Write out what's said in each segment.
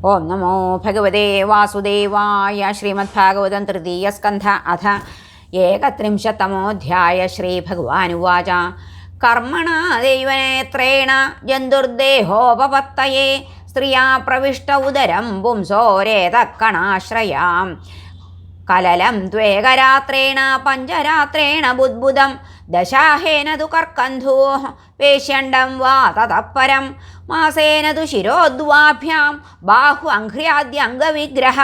ഓം നമോ ഭഗവതേ വാസുദേവായ. ശ്രീമദ്ഭാഗവതം തൃതീയസ്കന്ധ അഥ ഏകത്രിംശത്തമോऽധ്യായ. ശ്രീഭഗവാനുവാച. കർമ്മണ ദൈവനേത്രേണ ജന്തുർദേഹോപപത്തയേ സ്ത്രിയാ പ്രവിഷ്ട ഉദരം പുംസോരേതക്കണാശ്രയാം കലലം ത്വേകരാത്രേണ പഞ്ചരാത്രേണ ബുദ്ബുദം ദശാഹേന തു കർക്കന്ധൂ പേശ്യണ്ഡം വാ തതഃപരം മാസേന തു ശിരോദ്വാഭ്യാം ബാഹു അംഘ്ര്യാദ്യംഗവിഗ്രഹ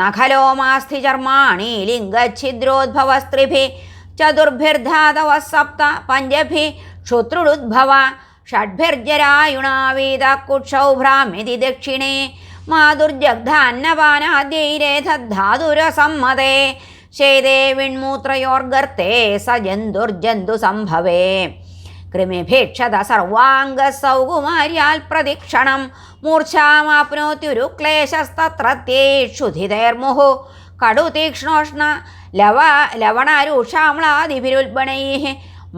നഖലോമാസ്ഥി ചർമാണി ലിംഗഛിദ്രോദ്ഭവസ്ത്രിഭിः ചതുർഭിർധാതവः സപ്ത പഞ്ചഭിः ക്ഷുത്രുടുദ്ഭവ ഷഡ്ഭിർജരായുണാവീത കുക്ഷൗ ഭ്രാമ്യതി ദക്ഷിണേ മാതുർജഗ്ധാന്നപാനാദ്യൈരേധദ്ധാതുരസമ്മതേ ശേദേ വിൺമൂത്രയോർഗർത്തേ സ ജന്തുർജന്തു സംഭവേ കൃമിഭീക്ഷത സർവാംഗസൗകുമാര്യാൽ പ്രതിക്ഷണം മൂർച്ഛാമാപ്നോത്യുരു ക്ലേശസ്തത്രത്യേക്ഷുധിതൈർമുഹു കടുതീക്ഷ്ണോഷ്ണ ലവണാരൂഷാമ്ലാദിഭിരുൽബണൈः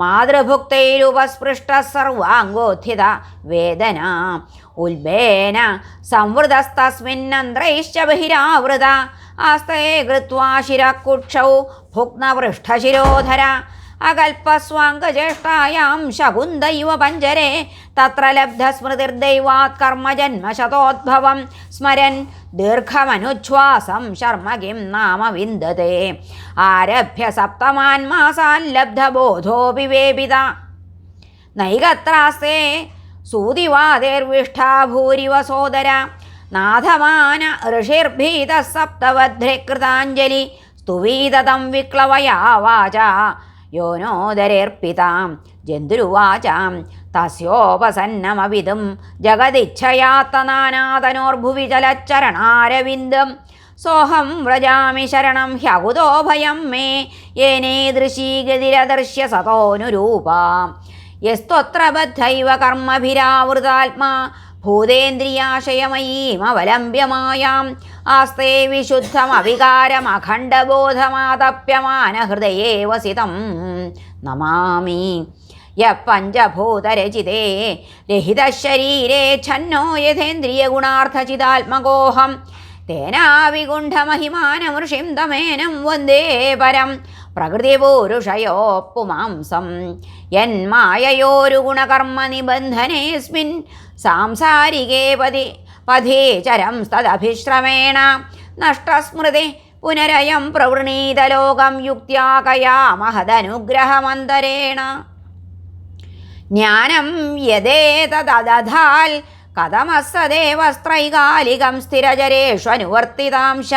മാതൃഭുക്തൈരുപസ്പൃഷ്ട സർവാംഗോത്ഥിത വേദന ഉൽബേന സംവൃതസ്തസ്മിന്നന്ത്രൈശ്ച ബഹിരാവൃത ആസ്തേ കൃത്വാ ശിരകുക്ഷൗ ഭുക്നപൃഷ്ഠശിരോധര അകൽപസ്വാംഗജ്യേഷ്ഠായാം ശകുന്തൈവ പഞ്ചരേ തത്ര ലബ്ധസ്മൃതിർദൈവാത് കർമ്മജന്മശതോദ്ഭവം സ്മരൻ ദീർഘമനുച്ഛ്വാസം ശർമ്മ കിം നാമ വിന്ദതേ ആരഭ്യ സപ്തമാൻ മാസാൻ ലബ്ധബോധോപി വേപിത നൈകത്രാസ്തേ സൂതിവാതേർവിഷ്ഠാ ഭൂരിവ സോദര നാഥമാന ഋഷിർഭീതഃ സപ്തവധ്രെ കൃതാഞ്ജലി സ്തുവീതതം വിക്ലവയാ വാച യോനോദരേർപ്പിതാം ജന്തുരുവാചാം തസ്യോപസന്നമവിദും ജഗദിച്ഛയാത്തനാനാതനോർഭുവി ചലച്ചരണാരവിന്ദം സോഹം വ്രജാമി ശരണം ഹ്യകുതോ ഭയം മേ യേനേദൃശീ ഗതിരദർശ്യ സതോനുരൂപ യസ്ത്വത്ര ബദ്ധൈവ കർമ്മഭിരാവൃതാത്മാ ഭൂതേന്ദ്രിയാശയമയീമവലംബ്യമായാം ആസ്തേ വിശുദ്ധമവികാരമഖണ്ഡബോധമാതപ്യമാനഹൃദയേ വസിതം നമാമി യഃ പഞ്ചഭൂതരചിതേ രഹിതശരീരേ ഛന്നോ യഥേന്ദ്രിയഗുണാർത്ഥചിതാത്മകോഹം തേനാവിഗുണ്ഠമഹിമാനമൃഷിം തമേനം വന്ദേ പരം പ്രകൃതിപൂരുഷയോ പുമാംസം യന്മായയോരു ഗുണകർമ്മ നിബന്ധനേസ്മിൻ സാംസാരികേ പഥേ ചരം തദഭിശ്രമേണ നഷ്ടസ്മൃതി പുനരയം പ്രവൃണീതലോകം യുക്ത്യാ കയാമഹദനുഗ്രഹമന്തരേണ ജ്ഞാനം യദേതദധാൽ കഥമസ്സദേവസ്ത്രൈകാലികം സ്ഥിരചരേഷ്വനുവർത്തിതാംശ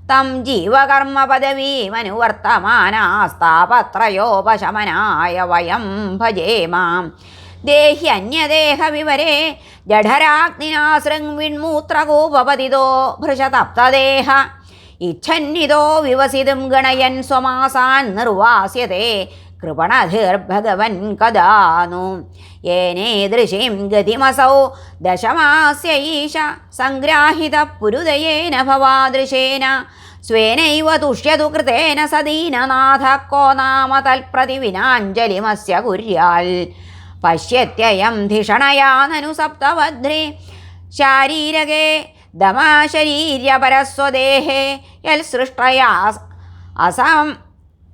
തം ജീവകർമ്മ പദവീമനുവർത്തമാനാസ്താപത്രയോപശമനായ വയം ഭജേമാം ദേഹ്യന്യദേഹവിവരേ ജഠരാഗ്നിനാ ശൃംവിൺമൂത്രകൂപപതിതോ ഭൃശതപ്തദേഹ ഇച്ഛന്നിതോ വിവസിതും ഗണയൻ സ്വമാസാൻ നിർവാസ്യത്തെ കൃപണധിർഭഗവൻ കദാനു യേനേദൃശീം ഗതിമസൗ ദശമാസ്യ ഈശ സംഗ്രാഹിത പുരുദയേന ഭവാദൃശേന സ്വേനൈവ തുഷ്യതു കൃതേന സദീനനാഥ കോ നാമ തൽപ്രതിവിനാഞ്ജലിമസ്യ കുര്യാൽ പശ്യത്യയം ധിഷണയാ നനു സപ്തവധ്രേ ശാരീരകേ ദമാശരീര്യപരസ്വദേഹേ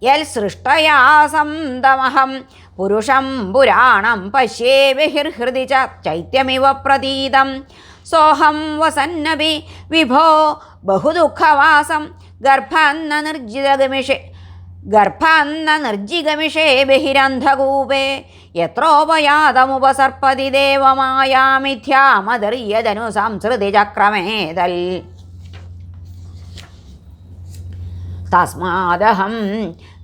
യൽസൃഷ്ടയാസംതമഹം പുരുഷം പുരാണം പശ്യേ ബഹിർഹൃദി ചൈത്യമിവ പ്രതീതം സോഹം വസന്നപി വിഭോ ബഹുദുഃഖവാസം ഗർഭാന്ന നിർജിഗമിഷേ ബഹിരന്ധകൂപേ യത്രോപയാതമുപസർപ്പതി ദേവമായാമിഥ്യാമദർയജനു സംസൃതി ചക്രമേതൽ തസ്മാദഹം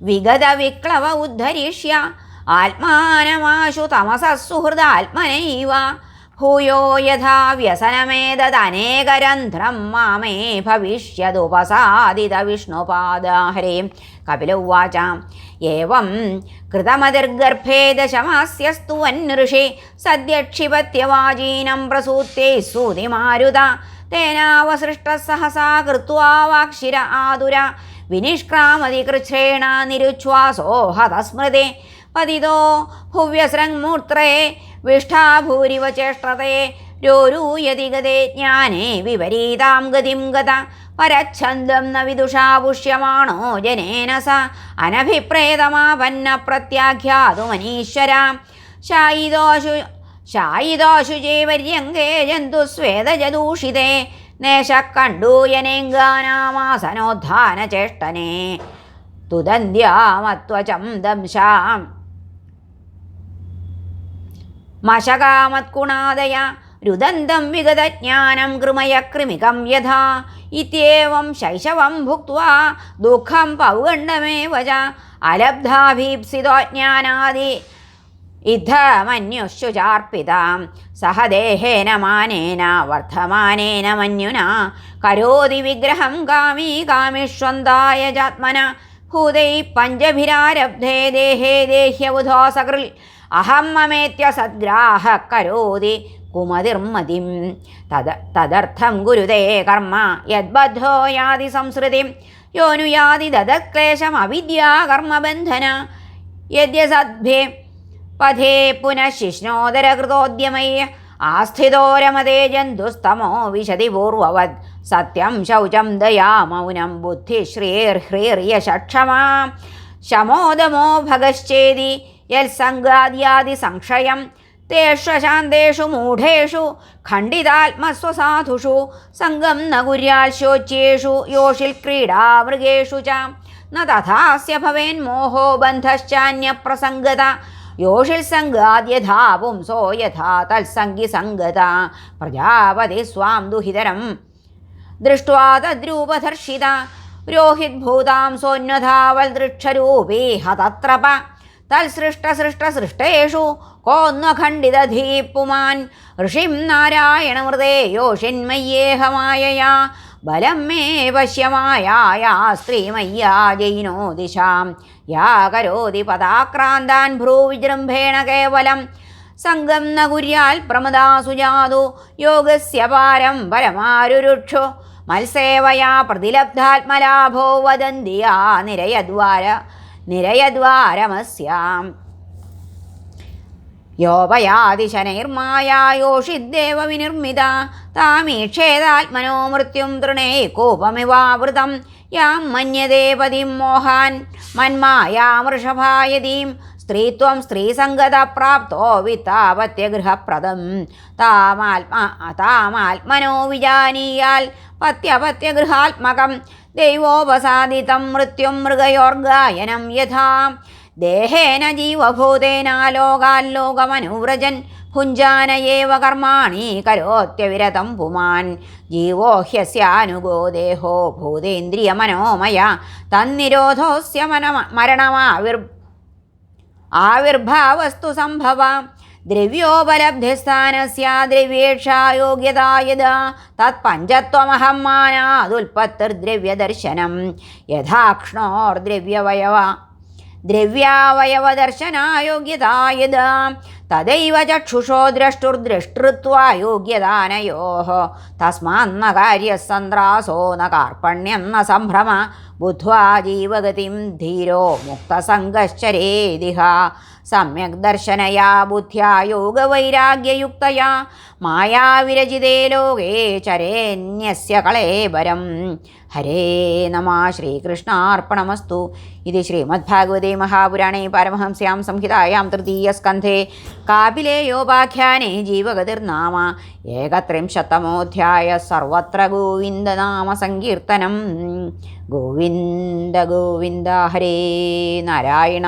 വിഗതവിക്ലവ ഉദ്ധരിഷ്യ ആത്മാനമാശു തമസഃ സുഹൃദാത്മനൈവ ഭൂയോ യഥാ വ്യസനമേതദനേകരന്ധ്രം മാമേ ഭവിഷ്യതുപസാദിത വിഷ്ണുപാദാഹരേ. കപില ഉവാച. ഏവം കൃതമതിർഗർഭേ ദശമാസ്യസ്തു വന്നൃഷി സദ്യക്ഷിപത്യവാചീനം പ്രസൂത്യൈ സൂതിമാരുത തേനാവസൃഷ്ടഃ സഹസാ കൃത്വാ വാക്ശിര ആതുര വിനിഷ്ക്രാമതി കൃച്ഛ്രേണ നിരുച്ഛ്വാസോ ഹതസ്മൃതി പതിതോ ഭുവ്യസൃങ്മൂത്രേ വിഷ്ഠാ ഭൂരിവ ചേഷ്ടതേ രോരൂയതി ഗതേ ജ്ഞാനേ വിപരീതാം ഗതിം ഗത പരച്ഛന്തം ന വിദുഷാ പുഷ്യമാണോ ജനേന സ അനഭിപ്രേതമാപന്ന പ്രത്യാഖ്യാതുമനീശ്വര ശായിദോഷു ചേവര്യങ്കേ ജന്തുസ്വേദജദൂഷിതേ നേശ കണ്ടൂയനേങ്കാനാമാസനോദ്ധാന ചേഷ്ടനെ തുദന്ത്യാമത്വചം ദംശാം മശകാമത്കുണാദയ രുദന്തം വിഗതജ്ഞാനം കൃമയ കൃമികം യഥാ ഇത്യേവം ശൈശവം ഭുക്ത്വാ ദുഃഖം പൗഗണ്ഡമേവ ച അലബ്ധാഭീപ്സിതോ ജ്ഞാനാദി ഇദ്ധമന്യുഷു ചാർപ്പിതാം സഹ ദേഹേന മാനേന വർദ്ധമാനേന മന്യുന കരോതി വിഗ്രഹം കാമീ കാമിഷ്വന്തായ ജാത്മന ഭൂതൈ പഞ്ചഭിരാരബ്ധേ ദേഹേ ദേഹ്യബുധോ സകൃൽ അഹം മമേത്യ സദ്ഗ്രാഹ കരോതി കുമതിർമതിം തദർത്ഥം ഗുരുതേ കർമ്മ യദ്ബദ്ധോ യാതി സംസൃതിം യോനുയാതി ദദക്ലേശം അവിദ്യാ കർമ്മബന്ധന യദ്യസദ്ഭേ പഥേ പുനഃശിഷ്ണോദരകൃതോദ്യമയ്യ ആസ്ഥിതോ രമതേ ജന്തുസ്തമോ വിശതി പൂർവവത് സത്യം ശൗചം ദയാ മൗനം ബുദ്ധിശ്രീർഹ്രീർയശക്ഷമാ ശമോദമോ ഭഗശ്ചേതി യത്സംഗാദ്യാദി സംശയം തേഷു ശാന്തേഷു മൂഢേഷു ഖണ്ഡിതാത്മസ്വസാധുഷു സംഗം ന കുര്യാൽ ശോച്യേഷു യോഷിൽ ക്രീഡാമൃഗേഷു ച ന തഥാസ്യ ഭവേന്മോഹോ ബന്ധശ്ചാന്യപ്രസംഗത യോഷിൽ സംഗാദ്യഥാ പുംസോ യഥാ തത്സംഗി സംഗത പ്രജാപതി സ്വാം ദുഹിതരം ദൃഷ്ട്വാ തദ്രൂപധർഷിത രോഹിദ്ഭൂതാം സോന്വധാവൽ ദൃക്ഷരൂപീ ഹതത്രപ തൽസൃഷ്ടസൃഷ്ടസൃഷ്ടേഷു കോന്വഖണ്ഡിതധീ പുമാൻ ഋഷിം നാരായണമൃതേ യോഷിന്മയ്യേഹമായയാ ബലം മേ പശ്യമായാ സ്ത്രീമയ്യാ ജൈനോ ദിശാം യാ കരോതി പദാക്രാന്താൻ ഭ്രൂവിജൃംഭേണ കേവലം സംഗം ന കുര്യാൽ പ്രമദാസു ജാതു യോഗസ്യ പാരം പരമാരുരുക്ഷു മത്സേവയാ പ്രതിലബ്ധാത്മലാഭോ വദന്തിയാ നിരയദ്വാരമസ്യാം യോപയാതിശനൈർമായായോഷിദ്ദേവ വിനിർമ്മിത താമീക്ഷേതാത്മനോ മൃത്യും തൃണേ കോപമിവാവൃതം യാം മന്യതേ പതിം മോഹാൻ മന്മായാമൃഷഭായതീം സ്ത്രീത്വം സ്ത്രീസംഗത പ്രാപ്തോ വിത്താപത്യഗൃഹപ്രദം താമാത്മനോ വിജാനീയാൽ പത്യപത്യഗൃഹാത്മകം ദൈവോപസാദിതം മൃത്യും മൃഗയോർഗായനം യഥാ ദേഹേന ജീവഭൂതേന ലോകാല്ലോകമനുവ്രജൻ ഭുഞ്ജാനയേവ കർമാണി കരോത്യവിരതം പുമാൻ ജീവോ ഹ്യസ്യാനുഗോ ദേഹോ ഭൂതേന്ദ്രിയമനോമയ തന്നിരോധോസ്യ ആവിർഭാവസ്തു സംഭവ ദ്രവ്യോപലബ്ധിസ്ഥാനസ്യ ദ്രവ്യേക്ഷാ യോഗ്യതാ യഥാ തത്പഞ്ചത്വമഹം മാനാദുൽപത്തിർദ്രവ്യദർശനം ദ്രവ്യാവയവദർശനായോഗ്യതാ യഥാ തദൈവ ചക്ഷുഷോ ദ്രഷ്ടുർദ്രഷ്ടൃത്വാ യോഗ്യതാനയോഃ തസ്മാന്ന കാര്യസന്ത്രാസോ ന കാർപ്പണ്യം ന സംഭ്രമ ബുദ്ധ്വാ ജീവഗതിം ധീരോ മുക്തസംഗശ്ചരേദിഹ സമ്യക് ദർശനയാ ബുദ്ധ്യാ യോഗവൈരാഗ്യയുക്തയാ മായാവിരജിതേ ലോകേ ചരേന്യസ്യ കളേബരം. ഹരേ നമഃ. ശ്രീകൃഷ്ണാർപ്പണമസ്തു. ഇത് ശ്രീമദ്ഭാഗവതേ മഹാപുരാണേ പാരമഹംസ്യാം സംഹിതായാം തൃതീയസ്കന്ധേ കാപിലേയോപാഖ്യാനേ ജീവഗതിർനാമ ഏകത്രിംശത്തമോऽധ്യായ. സർവത്ര ഗോവിന്ദനാമ സങ്കീർത്തനം. ഗോവിന്ദ ഗോവിന്ദ. ഹരേ നാരായണ.